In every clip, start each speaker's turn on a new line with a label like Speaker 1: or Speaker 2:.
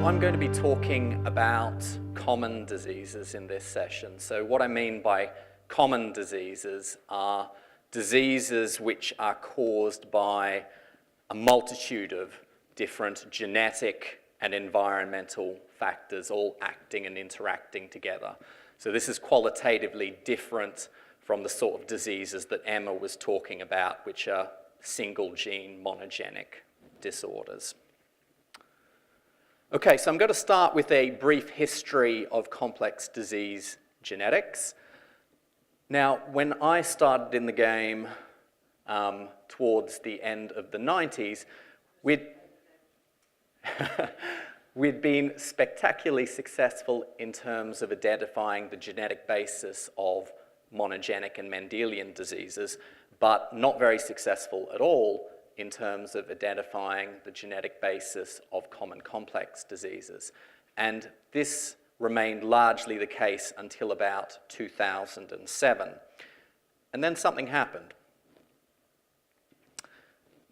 Speaker 1: I'm going to be talking about common diseases in this session. So what I mean by common diseases are diseases which are caused by a multitude of different genetic and environmental factors all acting and interacting together. So this is qualitatively different from the sort of diseases that Emma was talking about, which are single gene monogenic disorders. Okay, so I'm going to start with a brief history of complex disease genetics. Now, when I started in the game towards the end of the 90s, we'd been spectacularly successful in terms of identifying the genetic basis of monogenic and Mendelian diseases, but not very successful at all in terms of identifying the genetic basis of common complex diseases. And this remained largely the case until about 2007. And then something happened.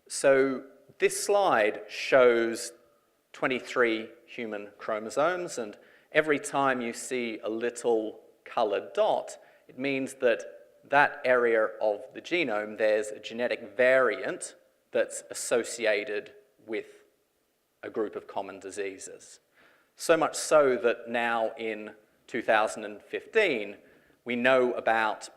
Speaker 1: So this slide shows 23 human chromosomes, and every time you see a little colored dot, it means that that area of the genome, there's a genetic variant that's associated with a group of common diseases. So much so that now in 2015, we know about,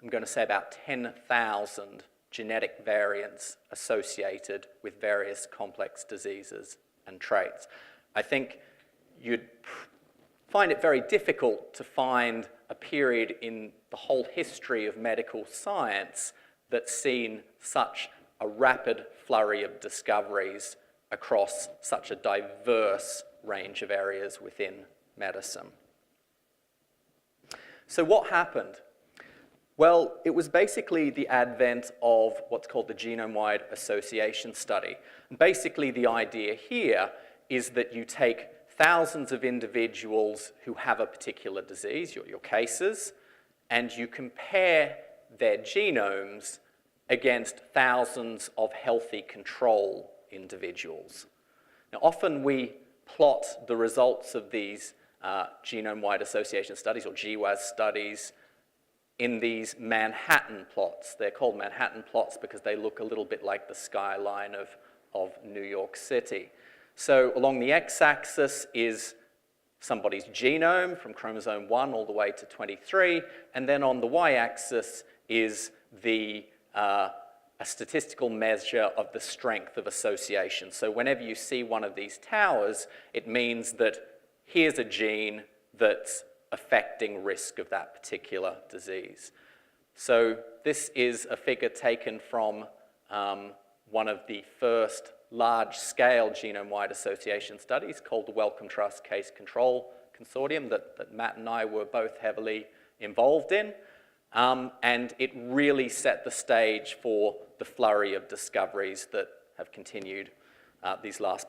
Speaker 1: I'm going to say about 10,000 genetic variants associated with various complex diseases and traits. I think you'd find it very difficult to find a period in the whole history of medical science that's seen such a rapid flurry of discoveries across such a diverse range of areas within medicine. So what happened? Well, it was basically the advent of what's called the genome-wide association study. And basically, the idea here is that you take thousands of individuals who have a particular disease, your cases, and you compare their genomes against thousands of healthy control individuals. Now, often we plot the results of these genome-wide association studies, or GWAS studies, in these Manhattan plots. They're called Manhattan plots because they look a little bit like the skyline of New York City. So along the x-axis is somebody's genome from chromosome 1 all the way to 23, and then on the y-axis is a statistical measure of the strength of association. So whenever you see one of these towers, it means that here's a gene that's affecting risk of that particular disease. So this is a figure taken from one of the first large-scale genome-wide association studies called the Wellcome Trust Case Control Consortium that Matt and I were both heavily involved in. And it really set the stage for the flurry of discoveries that have continued these last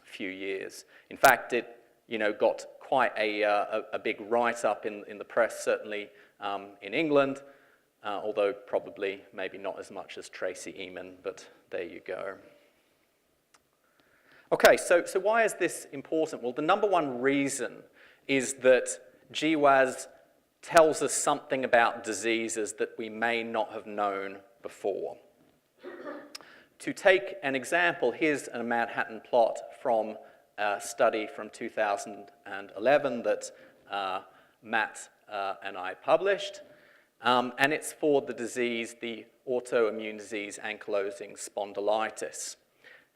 Speaker 1: few years. In fact, it got quite a big write-up in the press, certainly in England, although probably maybe not as much as Tracy Emin, but there you go. Okay, so why is this important? Well, the number one reason is that GWAS tells us something about diseases that we may not have known before. To take an example, here's a Manhattan plot from a study from 2011 that Matt and I published, and it's for the disease, the autoimmune disease ankylosing spondylitis.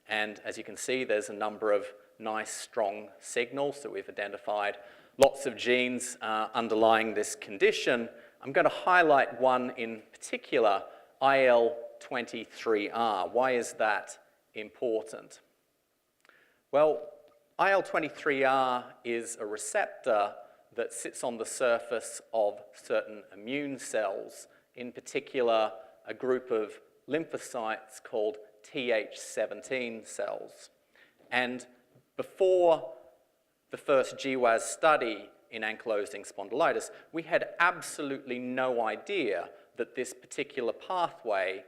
Speaker 1: And as you can see, there's a number of nice, strong signals, so we've identified lots of genes underlying this condition. I'm going to highlight one in particular, IL-23R. Why is that important? Well, IL-23R is a receptor that sits on the surface of certain immune cells, in particular a group of lymphocytes called Th17 cells. And before the first GWAS study in ankylosing spondylitis, we had absolutely no idea that this particular pathway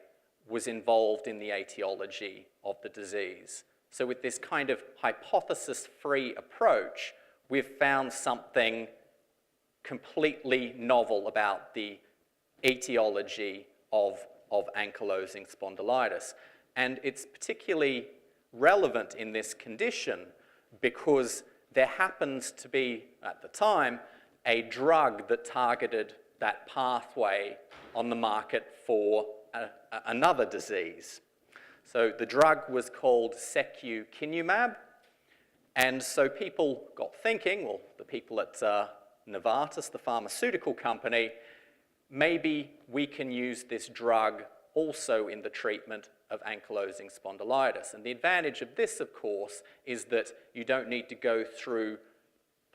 Speaker 1: was involved in the etiology of the disease. So with this kind of hypothesis-free approach, we've found something completely novel about the etiology of ankylosing spondylitis. And it's particularly relevant in this condition because there happens to be, at the time, a drug that targeted that pathway on the market for another disease. So the drug was called secukinumab, and so people got thinking, well, the people at Novartis, the pharmaceutical company, maybe we can use this drug also in the treatment of ankylosing spondylitis. And the advantage of this, of course, is that you don't need to go through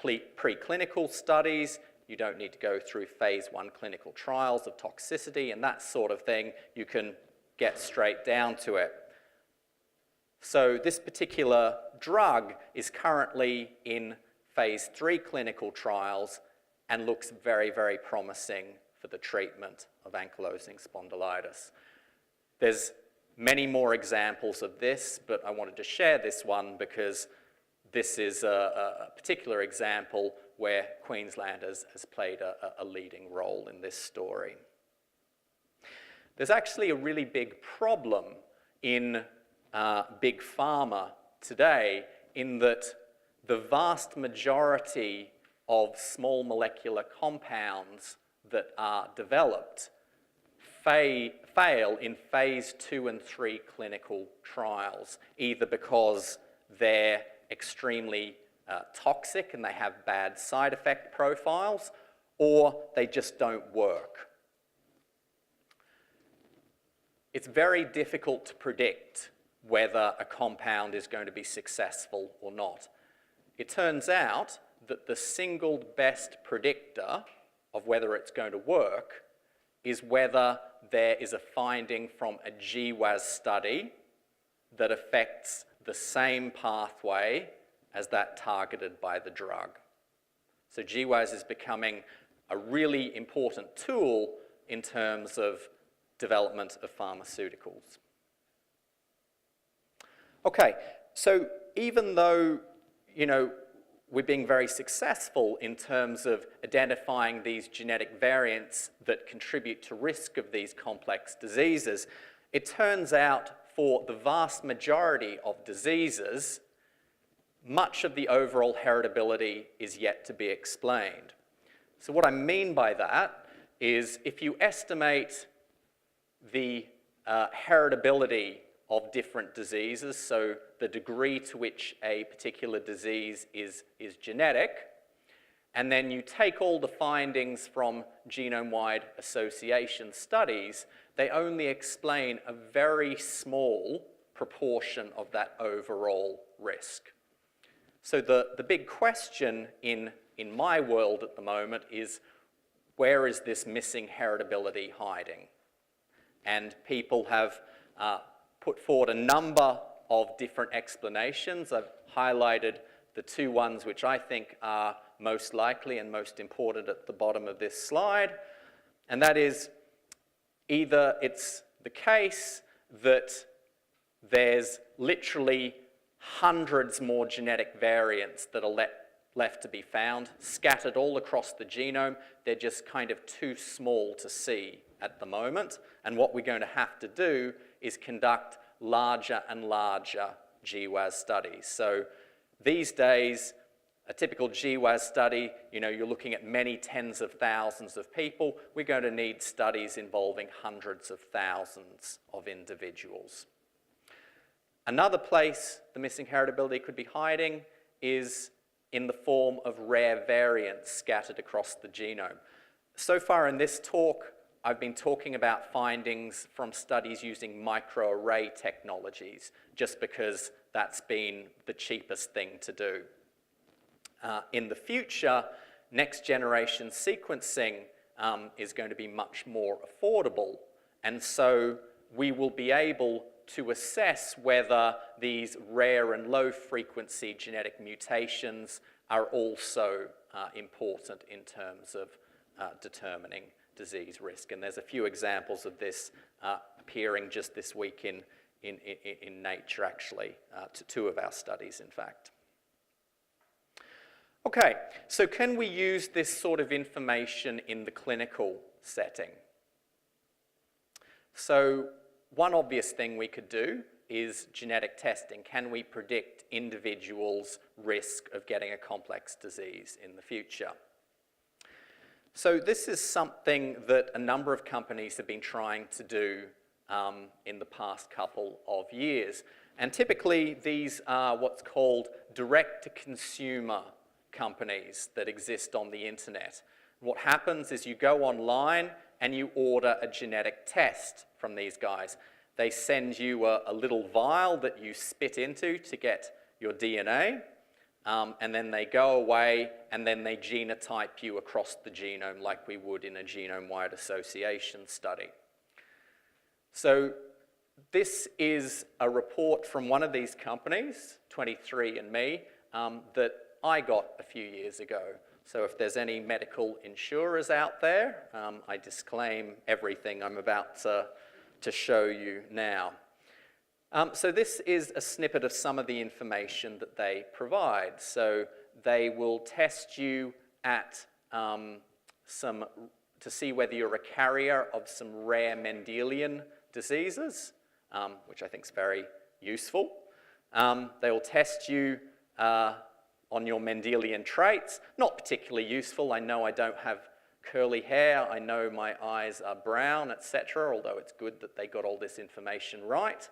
Speaker 1: preclinical studies, you don't need to go through phase 1 clinical trials of toxicity and that sort of thing. You can get straight down to it. So this particular drug is currently in phase 3 clinical trials and looks very, very promising for the treatment of ankylosing spondylitis. There's many more examples of this, but I wanted to share this one because this is a particular example where Queensland has played a leading role in this story. There's actually a really big problem in big pharma today in that the vast majority of small molecular compounds that are developed fail in phase 2 and 3 clinical trials, either because they're extremely toxic and they have bad side effect profiles, or they just don't work. It's very difficult to predict whether a compound is going to be successful or not. It turns out that the single best predictor of whether it's going to work is whether there is a finding from a GWAS study that affects the same pathway as that targeted by the drug. So GWAS is becoming a really important tool in terms of development of pharmaceuticals. Okay, so even though, we're being very successful in terms of identifying these genetic variants that contribute to risk of these complex diseases, it turns out for the vast majority of diseases, much of the overall heritability is yet to be explained. So what I mean by that is if you estimate the heritability of different diseases, so the degree to which a particular disease is genetic, and then you take all the findings from genome-wide association studies, they only explain a very small proportion of that overall risk. So the big question in my world at the moment is, where is this missing heritability hiding? And people have put forward a number of different explanations. I've highlighted the two ones which I think are most likely and most important at the bottom of this slide. And that is, either it's the case that there's literally hundreds more genetic variants that are left to be found, scattered all across the genome. They're just kind of too small to see at the moment. And what we're going to have to do is conduct larger and larger GWAS studies. So these days, a typical GWAS study, you're looking at many tens of thousands of people. We're going to need studies involving hundreds of thousands of individuals. Another place the missing heritability could be hiding is in the form of rare variants scattered across the genome. So far in this talk, I've been talking about findings from studies using microarray technologies, just because that's been the cheapest thing to do. In the future, next generation sequencing is going to be much more affordable, and so we will be able to assess whether these rare and low frequency genetic mutations are also important in terms of determining disease risk. And there's a few examples of this appearing just this week in Nature, actually, to 2 of our studies, in fact. Okay, so can we use this sort of information in the clinical setting? So one obvious thing we could do is genetic testing. Can we predict individuals' risk of getting a complex disease in the future? So this is something that a number of companies have been trying to do in the past couple of years. And typically, these are what's called direct-to-consumer companies that exist on the internet. What happens is you go online and you order a genetic test from these guys. They send you a little vial that you spit into to get your DNA, and then they go away and then they genotype you across the genome like we would in a genome-wide association study. So this is a report from one of these companies, 23andMe, that I got a few years ago. So if there's any medical insurers out there, I disclaim everything I'm about to show you now. So this is a snippet of some of the information that they provide. So they will test you at to see whether you're a carrier of some rare Mendelian diseases, which I think is very useful. They will test you on your Mendelian traits. Not particularly useful. I know I don't have curly hair. I know my eyes are brown, etc., although it's good that they got all this information right.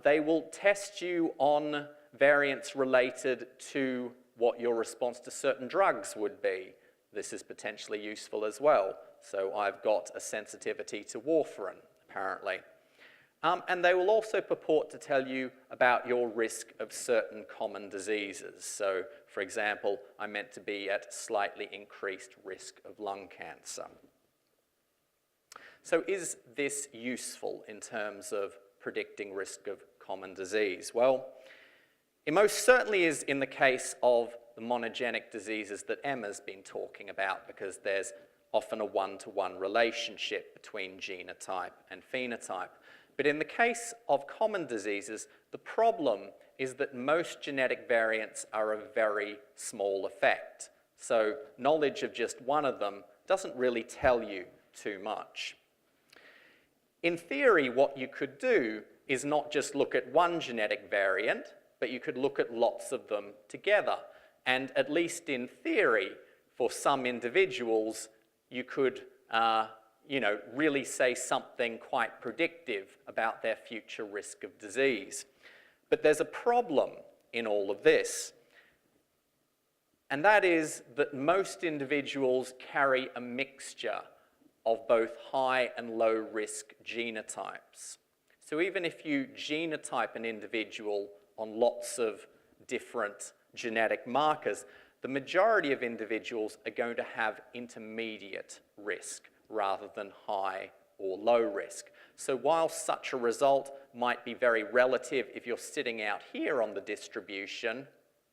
Speaker 1: They will test you on variants related to what your response to certain drugs would be. This is potentially useful as well. So I've got a sensitivity to warfarin, apparently. And they will also purport to tell you about your risk of certain common diseases. So, for example, I'm meant to be at slightly increased risk of lung cancer. So is this useful in terms of predicting risk of common disease? Well, it most certainly is in the case of the monogenic diseases that Emma's been talking about, because there's often a one-to-one relationship between genotype and phenotype. But in the case of common diseases, the problem is that most genetic variants are a very small effect. So knowledge of just one of them doesn't really tell you too much. In theory, what you could do is not just look at one genetic variant, but you could look at lots of them together. And at least in theory, for some individuals, you could really say something quite predictive about their future risk of disease. But there's a problem in all of this, and that is that most individuals carry a mixture of both high and low risk genotypes. So even if you genotype an individual on lots of different genetic markers, the majority of individuals are going to have intermediate risk rather than high or low risk. So while such a result might be very relative if you're sitting out here on the distribution,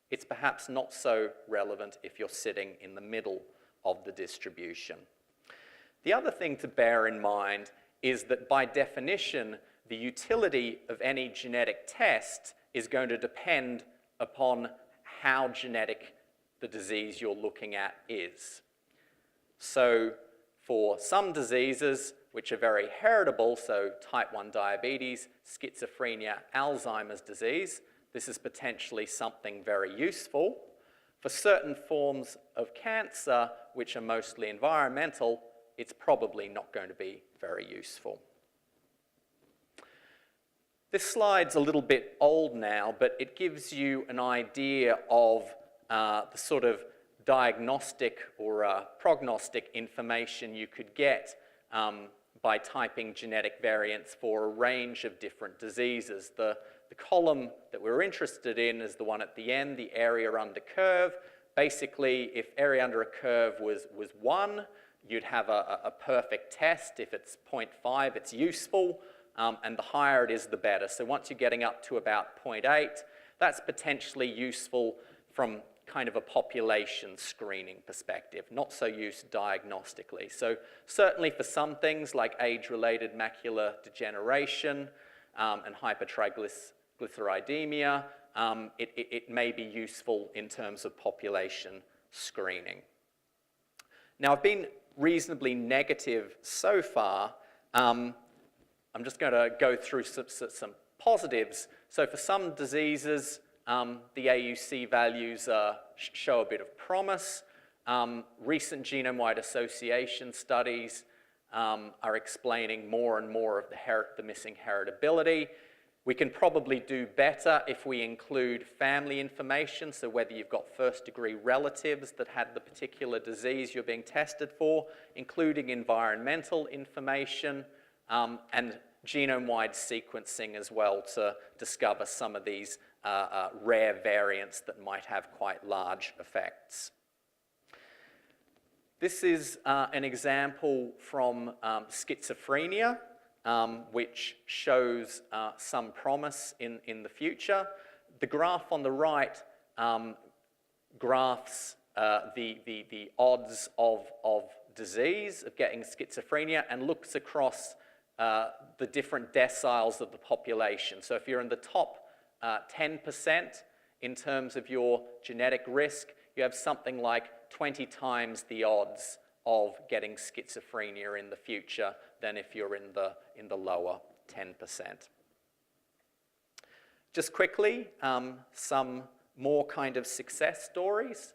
Speaker 1: it's perhaps not so relevant if you're sitting in the middle of the distribution. The other thing to bear in mind is that by definition, the utility of any genetic test is going to depend upon how genetic the disease you're looking at is. So for some diseases which are very heritable, so type 1 diabetes, schizophrenia, Alzheimer's disease, this is potentially something very useful. For certain forms of cancer, which are mostly environmental, it's probably not going to be very useful. This slide's a little bit old now, but it gives you an idea of the sort of diagnostic or prognostic information you could get by typing genetic variants for a range of different diseases. The column that we're interested in is the one at the end, the area under curve. Basically, if area under a curve was 1, you'd have a perfect test. If it's 0.5, it's useful, and the higher it is, the better. So once you're getting up to about 0.8, that's potentially useful from kind of a population screening perspective, not so used diagnostically. So certainly for some things like age-related macular degeneration, and hypertriglyceridemia, it may be useful in terms of population screening. Now, I've been reasonably negative so far. I'm just going to go through some positives. So for some diseases, the AUC values show a bit of promise. Recent genome-wide association studies are explaining more and more of the missing heritability. We can probably do better if we include family information, so whether you've got first-degree relatives that had the particular disease you're being tested for, including environmental information, and genome-wide sequencing as well to discover some of these rare variants that might have quite large effects. This is an example from schizophrenia, which shows some promise in the future. The graph on the right graphs the odds of disease, of getting schizophrenia, and looks across the different deciles of the population. So if you're in the top 10% in terms of your genetic risk, you have something like 20 times the odds of getting schizophrenia in the future than if you're in the lower 10%. Just quickly, some more kind of success stories.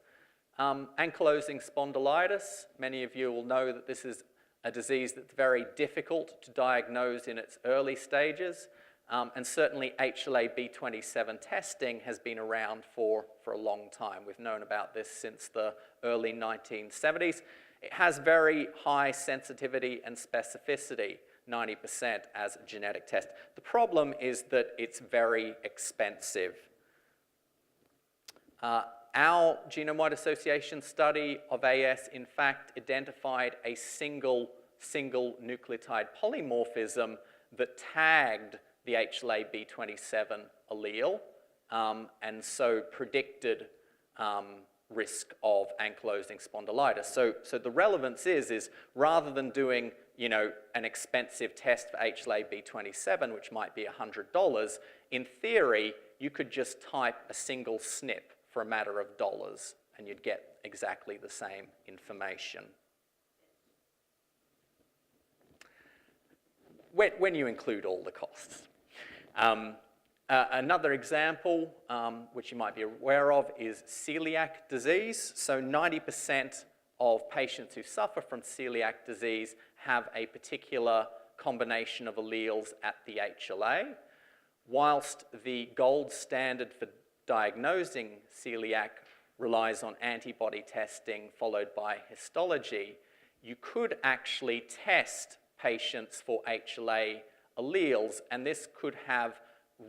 Speaker 1: Ankylosing spondylitis, many of you will know that this is a disease that's very difficult to diagnose in its early stages. And certainly HLA-B27 testing has been around for a long time. We've known about this since the early 1970s. It has very high sensitivity and specificity, 90% as a genetic test. The problem is that it's very expensive. Our genome-wide association study of AS, in fact, identified a single nucleotide polymorphism that tagged the HLA-B27 allele, and so predicted risk of ankylosing spondylitis. So the relevance is rather than doing, an expensive test for HLA-B27, which might be $100, in theory, you could just type a single SNP for a matter of dollars, and you'd get exactly the same information. When you include all the costs. Another example, which you might be aware of, is celiac disease. So 90% of patients who suffer from celiac disease have a particular combination of alleles at the HLA. Whilst the gold standard for diagnosing celiac relies on antibody testing followed by histology, you could actually test patients for HLA alleles, and this could have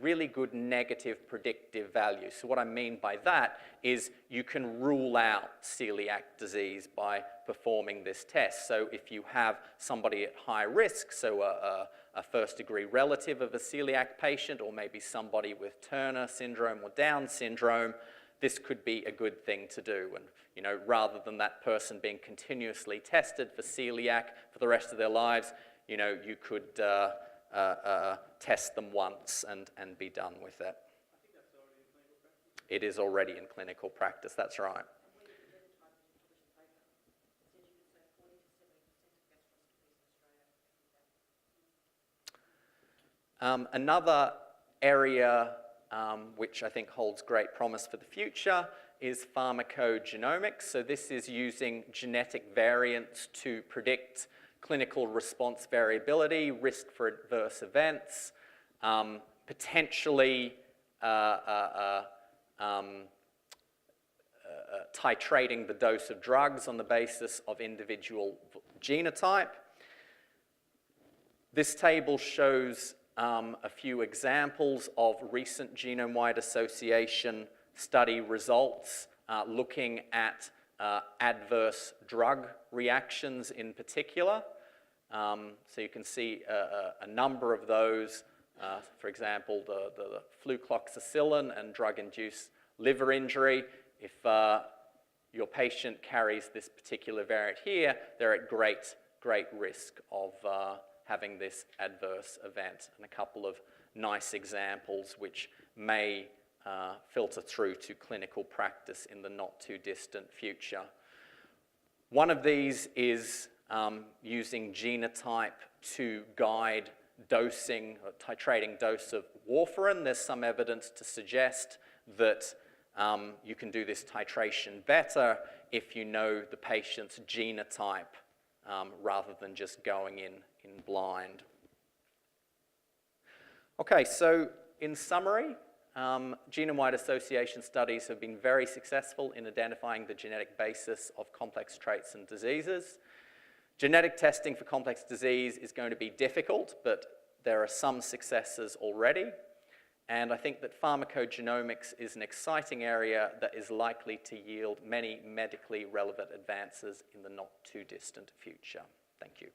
Speaker 1: really good negative predictive value. So what I mean by that is you can rule out celiac disease by performing this test. So if you have somebody at high risk, so a first-degree relative of a celiac patient, or maybe somebody with Turner syndrome or Down syndrome, this could be a good thing to do. And rather than that person being continuously tested for celiac for the rest of their lives, you could test them once and be done with it.
Speaker 2: I think that's already in clinical practice.
Speaker 1: It is already in clinical practice, that's right. Another area which I think holds great promise for the future is pharmacogenomics. So this is using genetic variants to predict clinical response variability, risk for adverse events, potentially titrating the dose of drugs on the basis of individual genotype. This table shows a few examples of recent genome-wide association study results looking at adverse drug reactions in particular. So you can see a number of those, for example, the flucloxacillin and drug-induced liver injury. If your patient carries this particular variant here, they're at great risk of having this adverse event. And a couple of nice examples which may filter through to clinical practice in the not too distant future. One of these is using genotype to guide dosing, or titrating dose of warfarin. There's some evidence to suggest that you can do this titration better if you know the patient's genotype rather than just going in blind. Okay, so in summary, genome-wide association studies have been very successful in identifying the genetic basis of complex traits and diseases. Genetic testing for complex disease is going to be difficult, but there are some successes already. And I think that pharmacogenomics is an exciting area that is likely to yield many medically relevant advances in the not too distant future. Thank you.